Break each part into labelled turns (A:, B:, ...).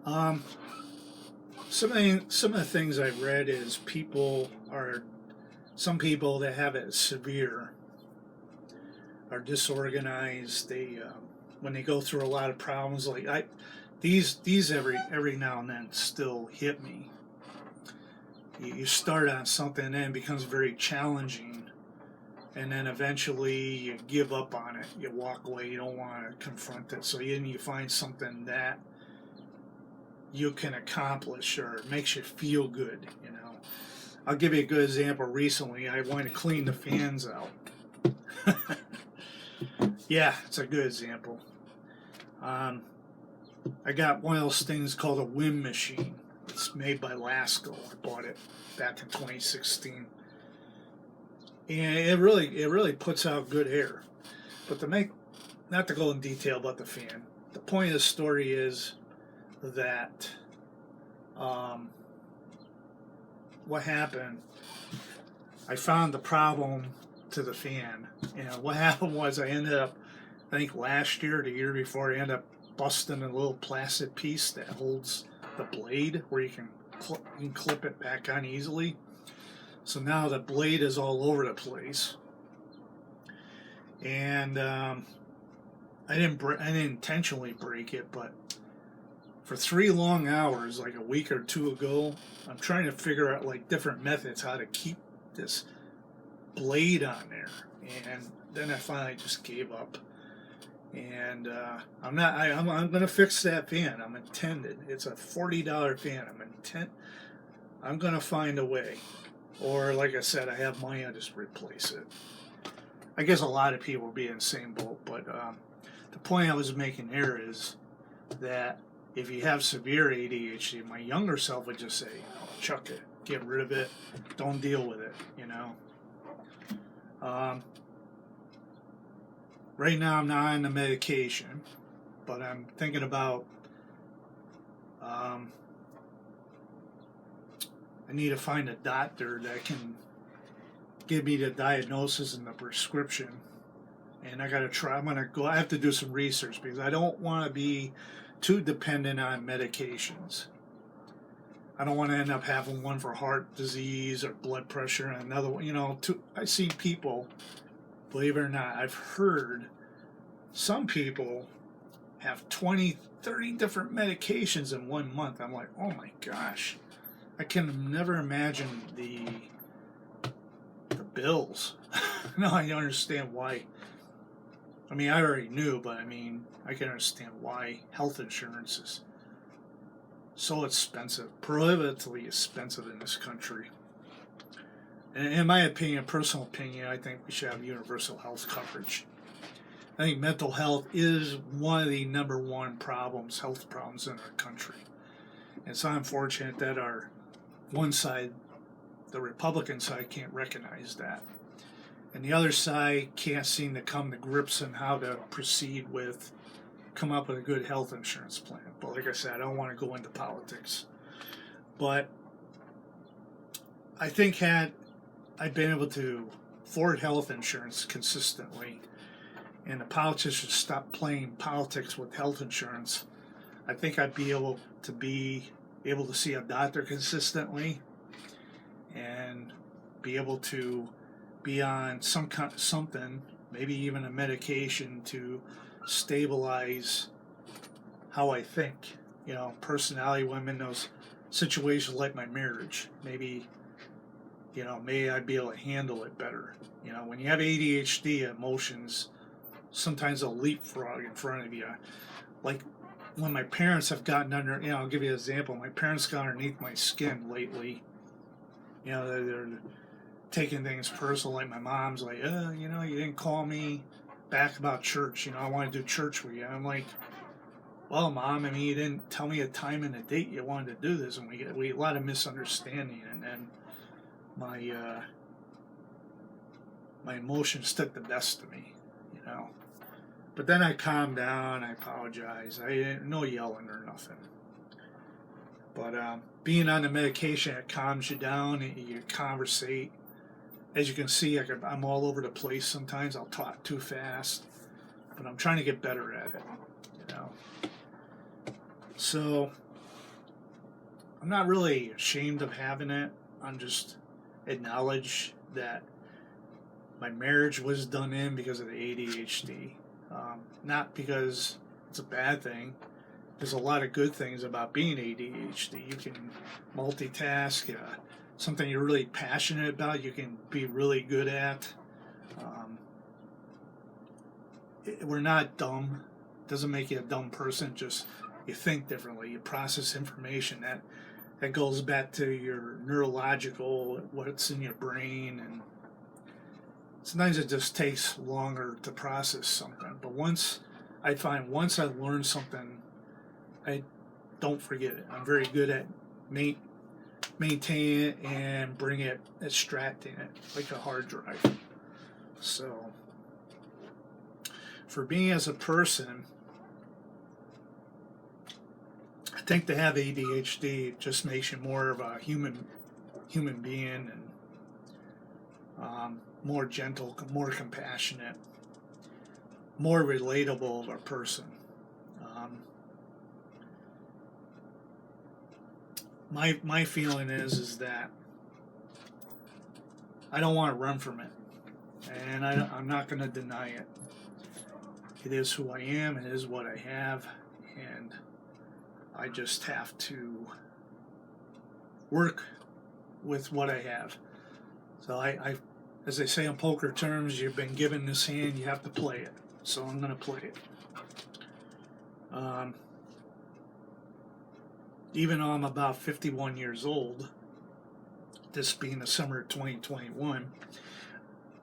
A: Um, some of the things I've read is some people that have it severe are disorganized. They when they go through a lot of problems, like these every now and then still hit me. You start on something and then it becomes very challenging, and then eventually you give up on it. You walk away. You don't want to confront it. So then you find something that you can accomplish or makes you feel good. I'll give you a good example. Recently, I wanted to clean the fans out. Yeah, it's a good example. Um, I got one of those things called a wind machine. It's made by Lasco. I bought it back in 2016, and it really puts out good air. But not to go in detail about the fan, the point of the story is that um, what happened. I found the problem to the fan, and what happened was I ended up, I think last year, or the year before, I ended up busting a little plastic piece that holds the blade where you can clip it back on easily. So now the blade is all over the place, and I didn't intentionally break it, but for 3 long hours, like a week or two ago, I'm trying to figure out like different methods how to keep this blade on there, and then I finally just gave up. And I'm gonna fix that fan. I'm intended. It's a $40 fan. I'm gonna find a way, or like I said, I have money. I just replace it. I guess a lot of people will be in the same boat, but the point I was making here is that if you have severe ADHD, my younger self would just say, chuck it, get rid of it, don't deal with it. Um, right now I'm not on the medication, but I'm thinking about I need to find a doctor that can give me the diagnosis and the prescription. And I gotta try. I have to do some research because I don't want to be too dependent on medications. I don't want to end up having one for heart disease or blood pressure and another one. I see people, believe it or not, I've heard some people have 20, 30 different medications in 1 month. I'm like, oh my gosh, I can never imagine the bills. No, I understand why. I mean, I already knew, but I can understand why health insurance is so expensive, prohibitively expensive in this country. And in my opinion, personal opinion, I think we should have universal health coverage. I think mental health is one of the number one health problems in our country. And it's unfortunate that our one side, the Republican side, can't recognize that. And the other side can't seem to come to grips on how to come up with a good health insurance plan. But like I said, I don't want to go into politics. But I think had I been able to afford health insurance consistently, and the politicians stop playing politics with health insurance, I think I'd be able to see a doctor consistently and be able to be on something, maybe even a medication to stabilize how I think. Personality when I'm in those situations like my marriage. Maybe I'd be able to handle it better. When you have ADHD, emotions sometimes they'll leapfrog in front of you. Like when my parents have gotten under, I'll give you an example. My parents got underneath my skin lately. They're taking things personal. Like my mom's like, you didn't call me back about church. I want to do church with you. I'm like, well, Mom, you didn't tell me a time and a date you wanted to do this, and we had a lot of misunderstanding, and then my emotions took the best of me. But then I calmed down. I apologized. I didn't no yelling or nothing. But being on the medication, it calms you down. You conversate. As you can see, I'm all over the place. Sometimes I'll talk too fast, but I'm trying to get better at it. So I'm not really ashamed of having it. I'm just acknowledge that my marriage was done in because of the ADHD, not because it's a bad thing. There's a lot of good things about being ADHD. You can multitask. Something you're really passionate about, you can be really good at. Um, we're not dumb. Doesn't make you a dumb person. Just you think differently. You process information. That goes back to your neurological, what's in your brain, and sometimes it just takes longer to process something. But once I learn something, I don't forget it. I'm very good at maintaining it and extracting it like a hard drive. So, for me as a person, I think to have ADHD just makes you more of a human being, and more gentle, more compassionate, more relatable of a person. My feeling is that I don't want to run from it, and I'm not going to deny it. It is who I am. It is what I have, and I just have to work with what I have. So I as they say in poker terms, you've been given this hand, you have to play it. So I'm going to play it. Even though I'm about 51 years old, this being the summer of 2021,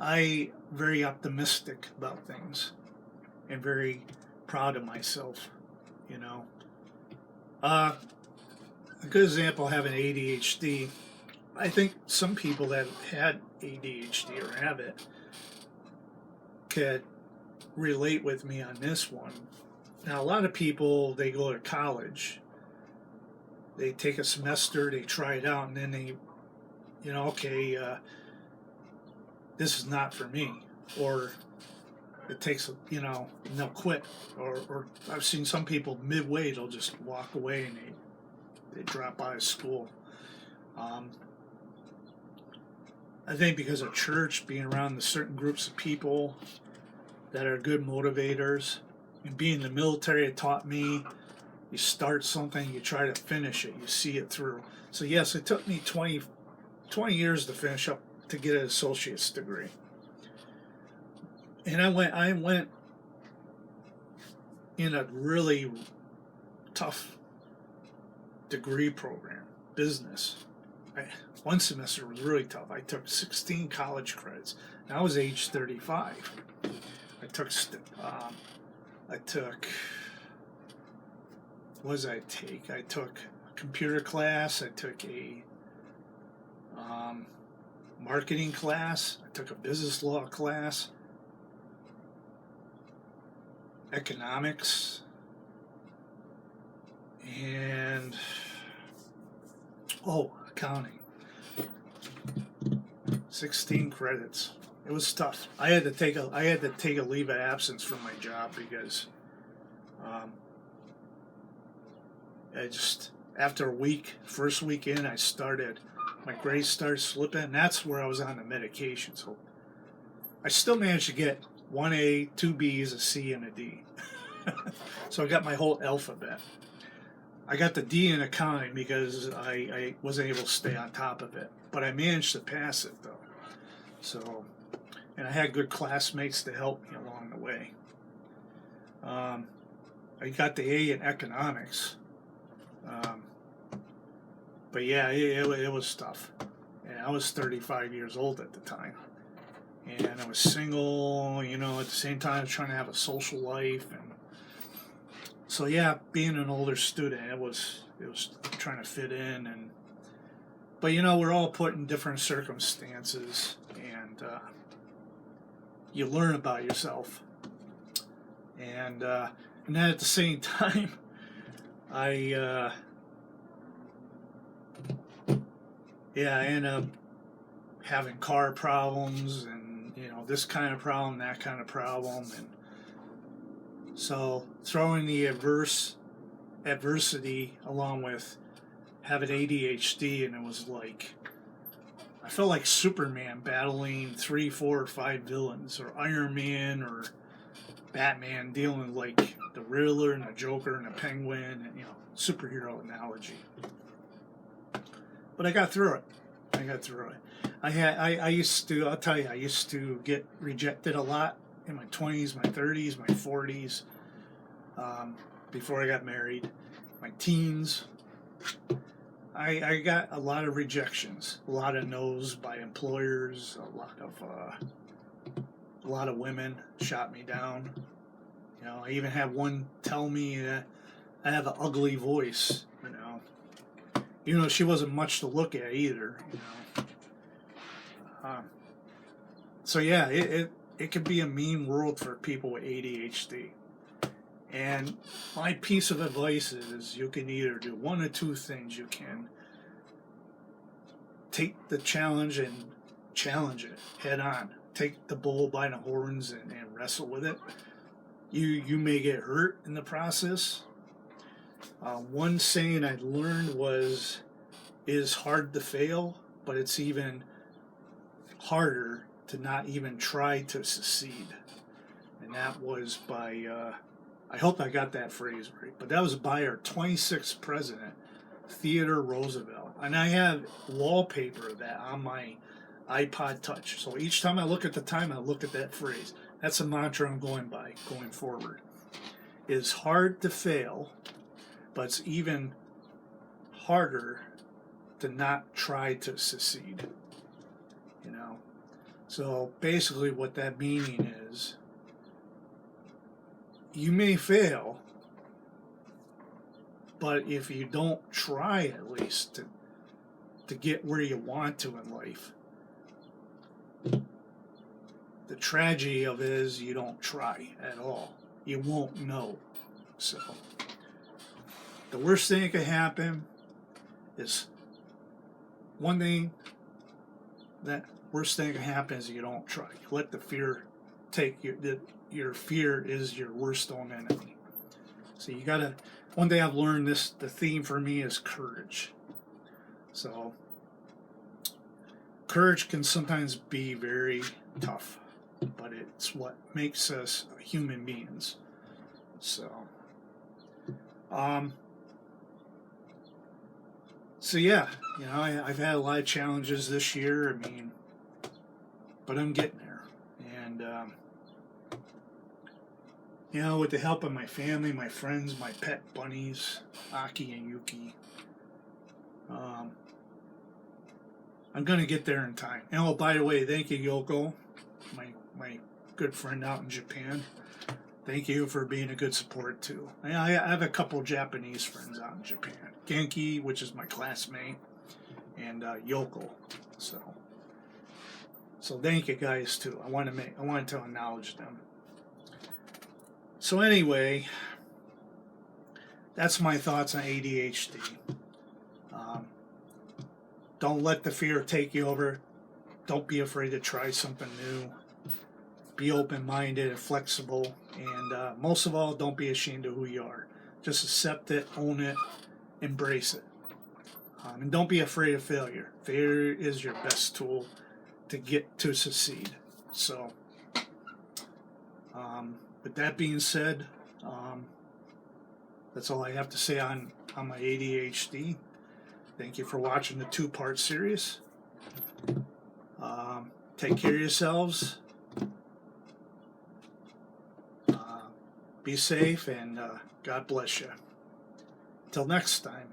A: I'm very optimistic about things and very proud of myself, you know. A good example, having ADHD. I think some people that have had ADHD or have it could relate with me on this one. Now, a lot of people, they go to college, they take a semester, they try it out, and then they, okay, this is not for me. Or it takes, and they'll quit. Or I've seen some people midway, they'll just walk away and they drop out of school. I think because of church, being around the certain groups of people that are good motivators, and being in the military, it taught me, you start something, you try to finish it, you see it through. So yes, it took me 20 years to finish up, to get an associate's degree. And I went in a really tough degree program, business. One semester was really tough. I took 16 college credits. And I was age 35. I took, what did I take? I took a computer class. I took a marketing class. I took a business law class. Economics. And, accounting. 16 credits. It was tough. I had to take a leave of absence from my job because I just, after a week, first week in, my grades started slipping, and that's where I was on the medication. So I still managed to get 1A, 2 B's, a C, and a D. So I got my whole alphabet. I got the D in accounting because I wasn't able to stay on top of it. But I managed to pass it, though. So, and I had good classmates to help me along the way. I got the A in economics. But yeah, it was tough. And I was 35 years old at the time. And I was single, at the same time I was trying to have a social life. And so yeah, being an older student, it was trying to fit in. But we're all put in different circumstances, and you learn about yourself. And then at the same time, I end up having car problems and this kind of problem, that kind of problem, and so throwing the adversity along with having ADHD, and it was like I felt like Superman battling 3, 4, or 5 villains, or Iron Man, or Batman dealing with like the Riddler and the Joker and the Penguin, and superhero analogy. But I got through it. I used to, I'll tell you, I used to get rejected a lot in my 20s, my 30s, my 40s, before I got married, my teens. I got a lot of rejections, a lot of no's by employers, a lot of women shot me down. I even had one tell me that I have an ugly voice, even though she wasn't much to look at either, So yeah, it could be a mean world for people with ADHD. And my piece of advice is you can either do one or two things. You can take the challenge and challenge it head on. Take the bull by the horns and wrestle with it. You may get hurt in the process. One saying I learned was, it is hard to fail, but it's even harder to not even try to succeed. And that was by, I hope I got that phrase right, but that was by our 26th president, Theodore Roosevelt. And I have wallpaper of that on my iPod Touch. So each time I look at the time, I look at that phrase. That's a mantra I'm going by going forward. It is hard to fail, but it's even harder to not try to succeed. So basically what that meaning is, you may fail, but if you don't try at least to get where you want to in life, the tragedy of it is you don't try at all. You won't know. So the worst thing that could happen is one thing. That worst thing that can happen is you don't try. You let the fear take you. Your fear is your worst own enemy. So you gotta. One day I've learned this. The theme for me is courage. So courage can sometimes be very tough, but it's what makes us human beings. So, so yeah, I've had a lot of challenges this year. I mean, but I'm getting there, and with the help of my family, my friends, my pet bunnies, Aki and Yuki, I'm gonna get there in time. And oh, by the way, thank you, Yoko, my good friend out in Japan. Thank you for being a good support too. I have a couple Japanese friends out in Japan. Genki, which is my classmate, and Yoko. So thank you guys too. I wanted to acknowledge them. So anyway, that's my thoughts on ADHD. Don't let the fear take you over. Don't be afraid to try something new. Be open-minded and flexible, and most of all, don't be ashamed of who you are. Just accept it, own it, embrace it, and don't be afraid of failure. Failure is your best tool to get to succeed. So, with that being said, that's all I have to say on my ADHD. Thank you for watching the 2-part series. Take care of yourselves. Be safe, and God bless you. Till next time.